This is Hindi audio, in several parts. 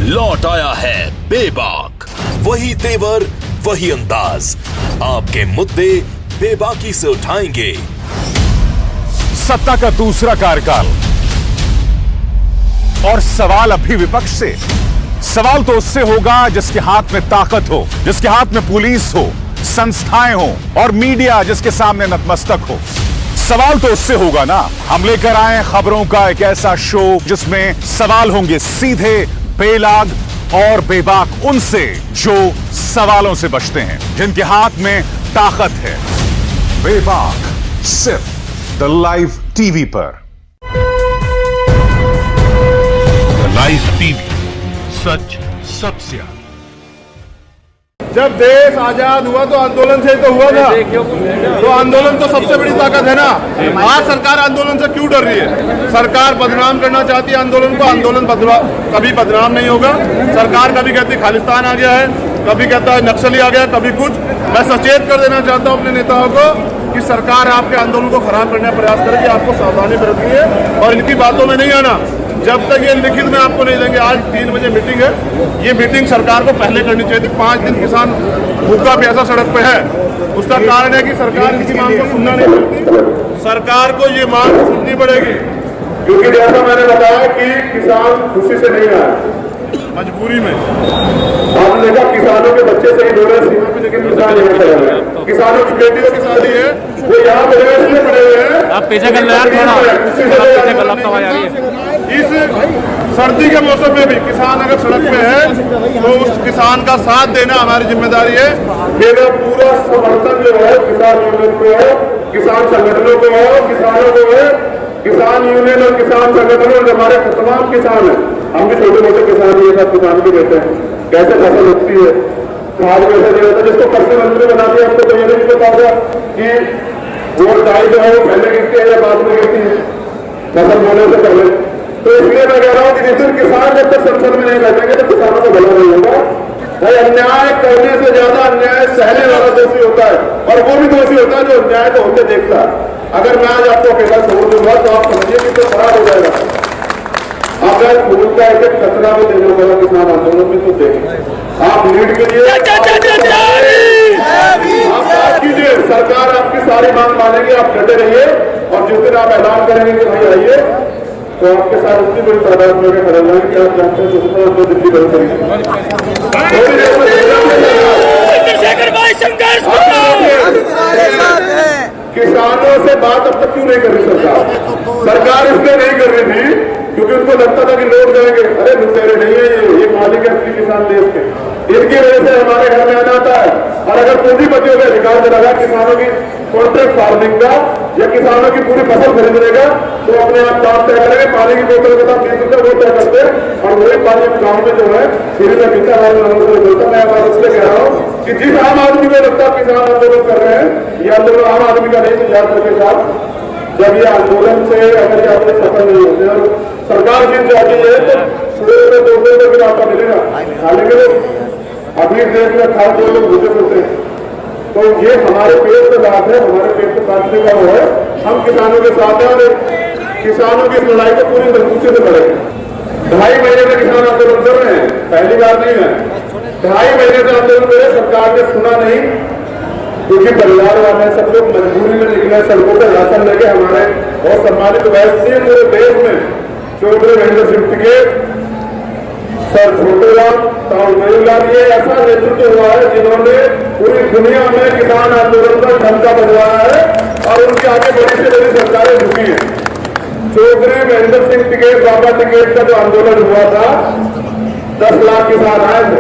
लौट आया है बेबाक। वही तेवर, वही अंदाज, आपके मुद्दे बेबाकी से उठाएंगे। सत्ता का दूसरा कार्यकाल और सवाल अभी विपक्ष से। सवाल तो उससे होगा जिसके हाथ में ताकत हो, जिसके हाथ में पुलिस हो, संस्थाएं हो और मीडिया जिसके सामने नतमस्तक हो। सवाल तो उससे होगा ना। हम लेकर आए खबरों का एक ऐसा शो जिसमें सवाल होंगे सीधे, बेलाग और बेबाक उनसे जो सवालों से बचते हैं, जिनके हाथ में ताकत है। बेबाक सिर्फ द लाइव टीवी पर। लाइव टीवी, सच सबसे आगे। जब देश आजाद हुआ तो आंदोलन से ही तो हुआ था, तो आंदोलन तो सबसे बड़ी ताकत है ना। आज सरकार आंदोलन से क्यों डर रही है? सरकार बदनाम करना चाहती है आंदोलन को। आंदोलन कभी बदनाम नहीं होगा। सरकार कभी कहती है खालिस्तान आ गया है, कभी कहता है नक्सली आ गया, कभी कुछ। मैं सचेत कर देना चाहता हूँ अपने नेताओं को कि सरकार आपके आंदोलन को खराब करने का प्रयास करेगी। आपको सावधानी बरतनी है और इनकी बातों में नहीं आना। जब तक ये लिखित में आपको नहीं देंगे। आज 3 बजे मीटिंग है। ये मीटिंग सरकार को पहले करनी चाहिए थी। 5 दिन किसान भूखा प्यासा सड़क पे है। उसका कारण है कि सरकार इनकी मांग को सुनना नहीं चाहती। सरकार को ये मांग सुननी पड़ेगी, क्योंकि जैसा मैंने बताया कि किसान खुशी से नहीं आया, मजबूरी में। आपने देखा किसानों के बच्चे से ही दो रहे सीमा पे, लेकिन किसान यहाँ पड़े हुए हैं। किसानों की बेटियों की शादी है, वो यहाँ पे इसलिए पड़े हुए हैं। आप पीछे कर यार, इस सर्दी के मौसम में भी किसान अगर सड़क पे है तो उस किसान का साथ देना हमारी जिम्मेदारी है। मेरा पूरा समर्थन जो है किसान यूनियन को है, किसान संगठनों को है, किसानों को है। किसान यूनियन और किसान संगठन और हमारे तमाम किसान हैं। हम भी छोटे मोटे किसान ये सब किसान भी कहते हैं। कैसे फसल उगती है, खाद कैसे दिया जाता है, जिसको कृषि मंत्री बनाते हैं। आपको तो ये नहीं पता था कि वो डाई जो है वो पहले गिरती है या बाद में गिरती है, फसल बोने से पहले। तो इसलिए मैं कह रहा हूँ कि जिस दिन किसान जब तक संसद में नहीं बैठेंगे तो किसानों को भला नहीं होगा। भाई अन्याय करने से ज्यादा अन्याय सहने वाला दोषी होता है, और वो भी दोषी होता है जो अन्याय को होते देखता है। अगर मैं आज आपको अकेला छोड़ दूंगा तो आप समझिए कि तो खराब हो जाएगा। अगर फूल का एक कचरा भी देने वाला किसान आंदोलन में तो देखें। आप लीड कीजिए, आप बात कीजिए, सरकार आपकी सारी मांग मानेगी। आप डटे रहिए और जिस दिन आप ऐलान करेंगे कि भाई आइए, तो आपके साथ उतनी बड़ी तादाद में खड़े हुए कि आप जानते हैं तो दिल्ली बंद करेंगे। किसानों से बात अब तक क्यों नहीं कर रही सरकार? सरकार इसलिए नहीं कर रही थी क्योंकि उनको लगता था कि लोग जाएंगे, अरे लुटेरे नहीं है ये मालिक है असली किसान देश के, इनकी वजह से हमारे घर में आ जाता है। और अगर पूंजीपतियों का अधिकार चला गया किसानों की कॉन्ट्रैक्ट फार्मिंग का या किसानों की पूरी फसल खरीदने का, तो अपने आप दाम तय करेंगे। पानी की बोतल के साथ 20 रुपये वो तय करते हैं और वही पानी गाँव में जो है फिर में पीता बोलता। मैं बात इसलिए कह रहा हूँ कि जिस आम आदमी को लगता है किसान आंदोलन कर रहे हैं, ये आंदोलन आम आदमी का नहीं। याद रखें साहब, जब ये आंदोलन से अगर ये अपने सफल नहीं होते और सरकार जीत जाती है तो 200 रुपये भी आपका मिलेगा। हालांकि अभी देश में खास जो लोग भूखे होते हैं, तो ये हमारे पेट से बात है, हमारे पेट से काटने का वो है। हम किसानों के साथ हैं और किसानों की लड़ाई को पूरी मजबूती से लड़ेंगे। 2.5 महीने से किसान आंदोलन कर रहे हैं, पहली बार नहीं है। 2.5 महीने से आंदोलन करे, सरकार ने सुना नहीं, क्योंकि परिवार वाले सब लोग मजबूरी में निकले सड़कों पर राशन लेके। हमारे बहुत सम्मानित वैसे पूरे देश में चौधरी महेंद्र सिंह टिकैत, सर छोटेलाल, ताऊलाल, ये ऐसा नेतृत्व हुआ है जिन्होंने पूरी दुनिया में किसान आंदोलन का ढंका बजवाया है और उनके आगे बड़ी से बड़ी सरकारें झुकी हैं। चौधरी महेंद्र सिंह टिकैत, बाबा टिकैत का जो आंदोलन हुआ था, 10 लाख किसान आए थे।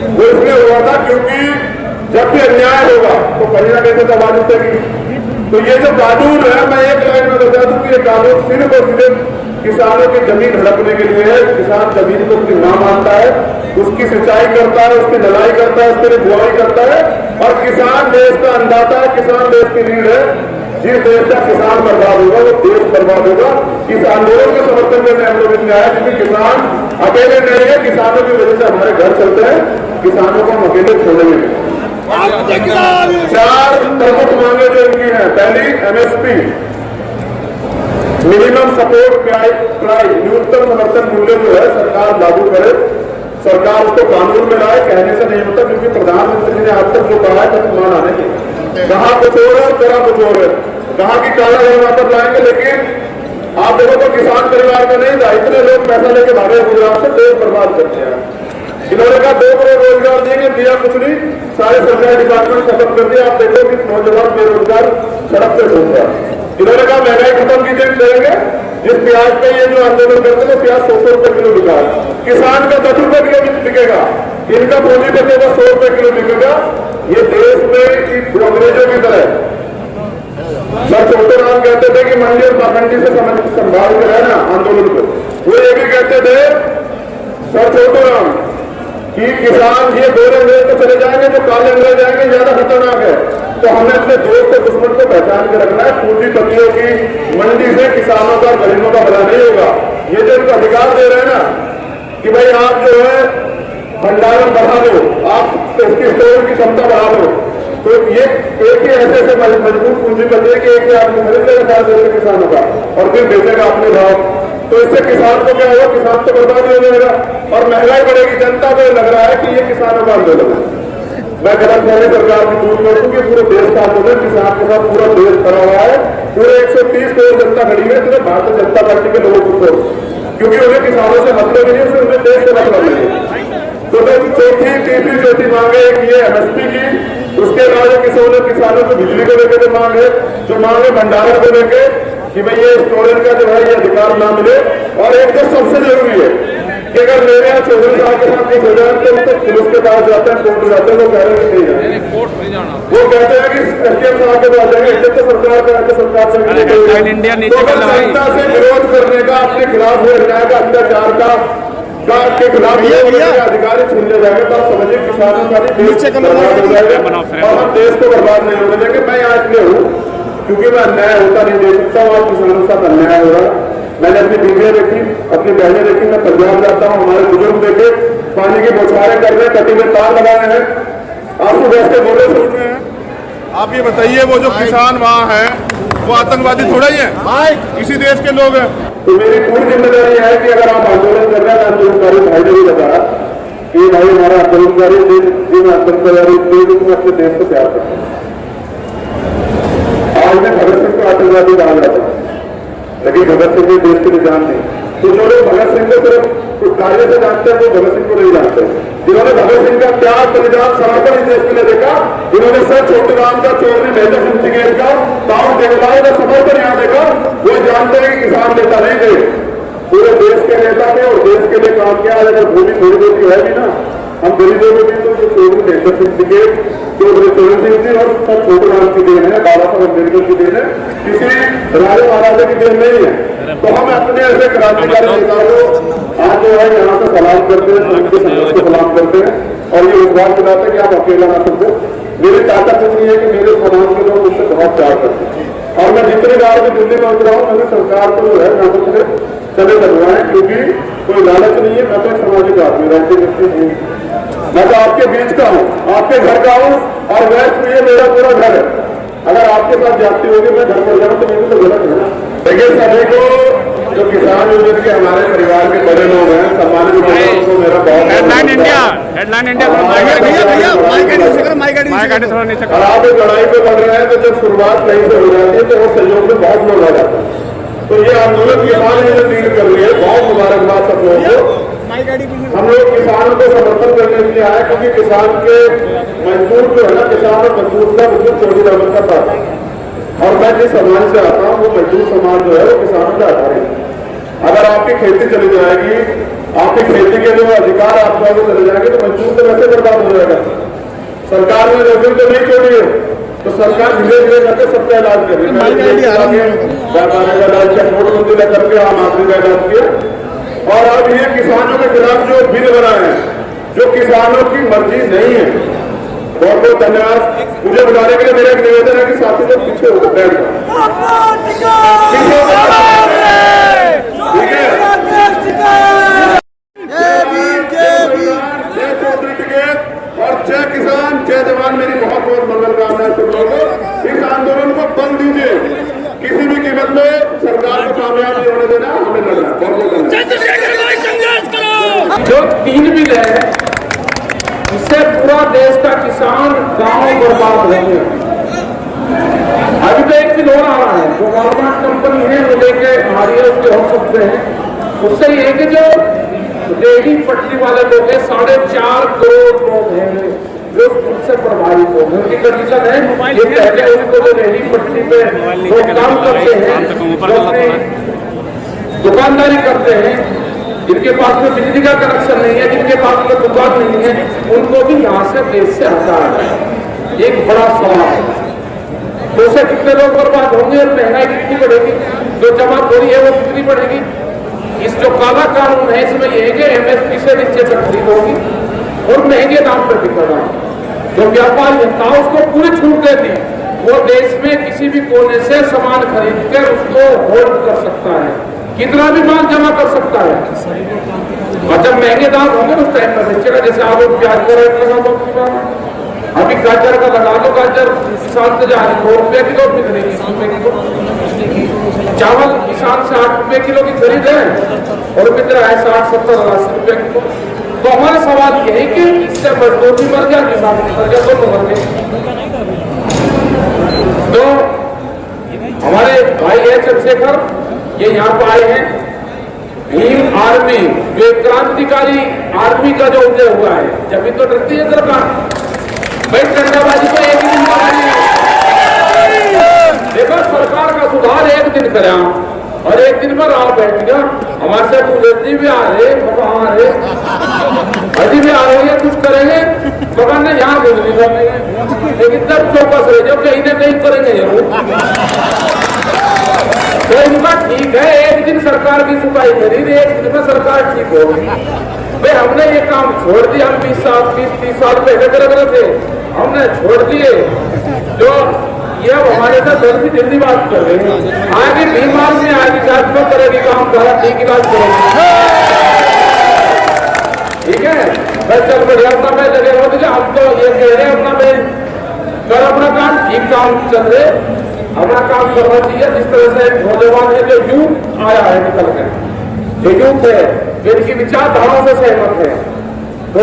वो इसलिए हुआ था क्योंकि जब भी अन्याय होगा तो कहीं ना कहीं तो आवाज उठेगी। तो ये जो कानून है, मैं एक लाइन में बता दूं कि ये कानून सिर्फ और सिर्फ किसानों की जमीन हड़पने के लिए है। किसान जमीन को उसकी मां मानता है, उसकी सिंचाई करता है, उसकी ढलाई करता है, उसके लिए बुआई करता है। और किसान देश का अन्नदाता है, किसान देश की रीढ़ है। जिस देश का किसान बर्बाद होगा वो देश बर्बाद होगा। इस आंदोलन के समर्थन में हम लोग इसलिए आए क्योंकि किसान अकेले नहीं है, किसानों की वजह से हमारे घर चलते हैं। किसानों को हम अकेले छोड़ेंगे। 4 प्रमुख मांगे जो इनकी है, पहली MSP, मिनिमम सपोर्ट प्राइस न्यूनतम समर्थन मूल्य जो है सरकार लागू करे, सरकार उसको कानून में लाए। कहने से नहीं होता, क्योंकि प्रधानमंत्री ने आज तक जो कहा है कभी माना नहीं। कहा कुछ और है, करा कुछ और है, कहा कि काला धन वापस लाएंगे, लेकिन आप देखो तो किसान परिवार में नहीं था, इतने लोग पैसा लेके भागे गुजरात से, देश बर्बाद करते हैं। इन्होंने कहा 2 करोड़ रोजगार देंगे, दिया कुछ नहीं, सारे सरकारी डिपार्टमेंट खत्म कर दिया। आप देखो कि नौजवान बेरोजगार सड़क पे घूम रहा। इन्होंने कहा महंगाई खत्म कीजिए, करेंगे। जिस प्याज पे ये जो आंदोलन करते हैं, प्याज 100 रुपए किलो बिका, किसान का 10 रुपए किलो बिकेगा, इनका पूंजी बचेगा 100 रुपए किलो बिकेगा। ये देश में अंग्रेजों की तरह सर छोटे राम कहते थे कि मंडी और पाखंडी से संभाल कर रहना आंदोलन को। वो ये भी कहते थे सर छोटे राम कि किसान ये गोरे अंग्रेज तो चले जाएंगे, जो काले अंग्रेज जाएंगे ज्यादा खतरनाक है। तो हमें अपने दोस्त और दुश्मन को पहचान के रखना है। पूंजीपतियों की मंडी से किसानों का, गरीबों का भला नहीं होगा। ये जो इनको अधिकार दे रहे हैं ना कि भाई आप जो है भंडारण बढ़ा दो, आप इसकी स्टोर की क्षमता बढ़ा दो, तो ये एक ही ऐसे मजबूत पूंजीपति है कि एक ही आदमी खरीद लेगा सारे देश के किसानों का और फिर बेचेगा अपने भाव। तो इससे किसान को क्या होगा, किसान तो बर्बाद हो जाएगा और महंगाई बढ़ेगी। जनता को लग रहा है कि ये किसानों का आंदोलन है। मैं गलत फहमी सरकार की दूर कर दूं कि पूरे देश का आंदोलन, किसान के साथ पूरा देश खड़ा हुआ है। पूरे 130 करोड़ जनता खड़ी है, सिर्फ भारतीय जनता पार्टी के लोगों को, क्योंकि उन्हें किसानों से मतलब नहीं है, उन्हें देश से मतलब नहीं है। तो चौथी तीसरी चौथी मांगे एक ये एमएसपी की, उसके अलावा किसानों को बिजली को लेकर जो मांग है, जो मांग है भंडारण को लेकर कि भाई ये स्टोरेज का जो है ये अधिकार ना मिले। और एक तो सबसे जरूरी है कि अगर मेरे यहाँ 14 साल के साथ कुछ हो जाए तो पुलिस के पास जाते हैं, कोर्ट जाते हैं, वो कह रहे हैं नहीं जाना, वो कहते हैं कि एसडीएम साहब के पास जाएंगे। इससे तो सरकार से जनता से विरोध करने का, अपने खिलाफ हुए अन्याय का, अत्याचार का के खिलाफ अधिकारी छीन ले जाएंगे, तो आप समझिए किसानों का बर्बाद हो जाएगा और हम देश को बर्बाद नहीं होने देंगे। मैं यहाँ इसलिए हूँ क्योंकि मैं अन्याय होता नहीं देख सकता हूँ और किसानों के साथ अन्याय हो रहा है। मैंने अपनी बीवियां देखी, अपनी बहनें देखी, मैं पंजाब जाता हूँ, हमारे बुजुर्ग देखे पानी की बौछारें कर रहे हैं, कटी में तार लगाए हैं, आंसू बहस के बोले सुन रहे हैं। आप ये बताइए, वो जो किसान वहाँ है वो आतंकवादी थोड़ा ही है, इसी देश के लोग हैं। तो मेरी पूरी जिम्मेदारी है कि अगर आप आंदोलन कर रहे हैं, आंदोलनकारी भाई ने भी बताया कि भाई हमारा आंदोलनकारी जिन आतंकवादी अपने देश को प्यार करते हैं। आज में भगत सिंह को आतंकवादी कहा जाता है, लेकिन भगत सिंह ने देश के लिए जान नहीं। तो जो लोग भगत सिंह को सिर्फ कार्य से जानते हैं, वो भगत सिंह को नहीं जानते। जिन्होंने भगत सिंह का त्याग, बलिदान, समर्पण इस देश के लिए देखा, जिन्होंने सर छोटे राम का, चौधरी मेजर सिंह सिंह का, ताऊ देवलाल का समर्पण यहाँ देखा, वो जानते हैं कि किसान नेता नहीं थे, पूरे देश के नेता थे और देश के लिए काम किया। अगर भूमि थोड़ी बहुत है भी ना, हम गरीबों को भी तो चौधरी मेजर सिंह के, चौधरी चरण सिंह जी और सर छोटे राम की देन है, बाबा साहब अम्बेडकर की देन है, किसी राजा महाराजा की देन नहीं है। तो हम अपने ऐसे क्रांतिकारी नेताओं को आज जो है यहाँ से सलाम करते हैं, उनके संघर्ष को सलाम करते हैं और ये विश्वास दिलाते हैं कि आप अकेला ना समझो। मेरी ताकत इतनी है कि मेरे समाज के लोग मुझसे बहुत प्यार करते हैं और मैं जितने बार भी दिल्ली में उतरा हूँ, मैंने सरकार को जो है नाटक से चले करवाए, क्योंकि कोई लालच नहीं है। मैं तो एक सामाजिक आदमी, राष्ट्रीय व्यक्ति हूँ, मैं तो आपके बीच का हूँ, आपके घर का हूँ और वेस्ट में ये मेरा पूरा घर है। अगर आपके साथ जाती होगी मैं घर पर जाऊँ तो मेरे तो गलत है ना। देखिए सभी को, जो किसान यूनियन के हमारे परिवार के बड़े लोग हैं, सम्मानित उनको मेरा बहुत हेडलाइन इंडिया और आप इस लड़ाई पे बढ़ रहे हैं, तो जब शुरुआत कहीं से हो जाती है तो वो सहयोग में बहुत लोग आ जाते हैं। तो ये आंदोलन किसान यूनियन लीड कर रही है, बहुत मुबारकबाद सब लोगों को। हम लोग किसानों को समर्थन करने के लिए आए, क्योंकि किसान के मजदूर जो है ना, किसान और मजदूर का बिल्कुल चोरी रमन का साथ है। और मैं जिस समाज से आता हूँ वो मजदूर समाज जो है वो किसानों का आधार है। अगर आपकी खेती चली जाएगी, आपकी खेती के जो अधिकार आपको चले जाएंगे, तो मजदूर तो वैसे बर्बाद हो जाएगा। सरकार ने मजदूर तो नहीं छोड़ी है, तो सरकार धीरे धीरे करके सबका इलाज कर रही है। व्यापारी का इलाज किया, नोटबंदी करके आम आदमी का इलाज किया, और अब ये किसानों के खिलाफ जो बिल बनाए हैं, जो किसानों की मर्जी नहीं है। बहुत बहुत धन्यवाद। मुझे बुलाने के लिए मेरा एक निवेदन है कि साथी लोग पीछे होकर बैठ जाओ, ठीक है। जय चौधरी टिकैत और जय किसान, जय जवान। मेरी बहुत बहुत मंगल कामनाएं सब लोगों को। इस आंदोलन को बल दीजिए, किसी भी कीमत में सरकार को कामयाब नहीं होने देना, हमें लड़ना है, बहुत लड़ना है। जो 3 बिल है इससे पूरा देश का किसान गांव बर्बाद हो गया। अभी तो एक बिल और आ रहा है, जो गवर्नमेंट कंपनी है वो लेके आ रही है, उसके हो सकते हैं। उससे ये कि जो रेहड़ी पटरी वाले लोग हैं, 4.5 करोड़ लोग हैं जो उनसे प्रभावित हो गए। उनकी कंडीशन है ये पहले उनको जो रेहड़ी पटरी पे वो काम करते हैं, जो अपनी दुकानदारी करते हैं, जिनके पास में बिजली का कनेक्शन नहीं है, जिनके पास में दुकान नहीं है, उनको भी यहाँ से देश से हटाया जाए। एक बड़ा सवाल है। तो उससे कितने लोग बर्बाद होंगे और महंगाई कितनी बढ़ेगी, जो जमाखोरी है वो कितनी बढ़ेगी। इस जो काला कानून है इसमें यह है कि एमएसपी से नीचे तक खरीद होगी और महंगे दाम पर बिकेगा। जो व्यापारी था उसको पूरी छूट दे दी, वो देश में किसी भी कोने से सामान खरीद कर उसको होल्ड कर सकता है, कितना भी माल जमा कर सकता है। और जब महंगे दाम होंगे उस टाइम पर बेचेगा। जैसे आप प्याज का रेट लगा दो, अभी गाजर का लगा दो, गाजर किसान से 2 रुपये किलो मिल रही है, चावल किसान से 8 रुपये किलो की खरीद है और मिल रहा है 60, 70, 80 रुपये किलो। तो हमारा सवाल ये है कि इससे मजदूर भी मर गया, किसान भी मर गया, दोनों मर गए। तो हमारे भाई है चंद्रशेखर, ये यहाँ पर आए हैं। भीम आर्मी जो एक क्रांतिकारी आर्मी का जो उदय हुआ है, जब भी तो डरती है सरकार भाई, टंडाबाजी को एक दिन देखो, सरकार का सुधार एक दिन करा और एक दिन पर आप बैठ गया। हमारे से जी भी आ रहे, बाबा आ रहे, अजी भी आ रहे हैं, कुछ करेंगे बाबा ने यहाँ बोल दी, लेकिन तब चौकस रहे जो कहीं ना कहीं करेंगे जरूर। तो इनका ठीक है, एक दिन सरकार की सुधाई करी, एक दिन में सरकार ठीक होगी। भाई हमने ये काम छोड़ दिया, हम 20 साल 30 साल पहले कर रहे थे, हमने छोड़ दिए। जो ये हमारे साथ जल्दी बात कर रहे हैं, आगे बीमार में आगे जांच में करेगी काम, सारा ठीक इलाज करेगी, ठीक है। बस चल बढ़िया, अपना मैं लगे हो, हम तो ये कह रहे हैं अपना मैं कर अपना काम, ठीक काम चल रहे, अपना काम करना चाहिए। जिस तरह से नौजवान है जो यूथ आया है निकल कर, जो यूथ है जिनकी विचारधारा से सहमत है, तो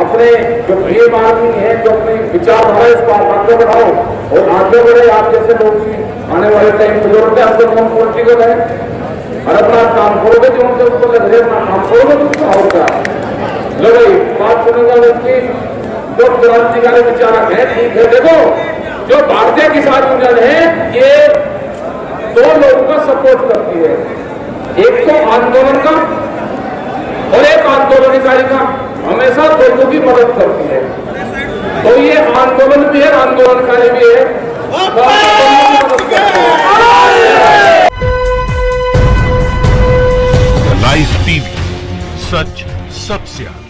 अपने जो भीम आदमी है जो अपनी विचारधारा इसको आगे बढ़ाओ और आगे बढ़े। आप जैसे लोग आने वाले टाइम में जरूरत है, आपको हम पॉलिटिकल है और अपना काम करोगे, जो उनसे उसको लग रहे अपना काम करोगे तो क्या होगा। लो भाई बात सुनेगा उसकी, जो क्रांतिकारी विचारक है, ठीक है। देखो जो भारतीय किसान यूनियन है ये 2 लोगों का सपोर्ट करती है, एक तो आंदोलन का और एक आंदोलनकारी का, हमेशा दोनों की मदद करती है। तो ये आंदोलन भी है, आंदोलनकारी भी है, लाइव टीवी, सच सबसे आगे।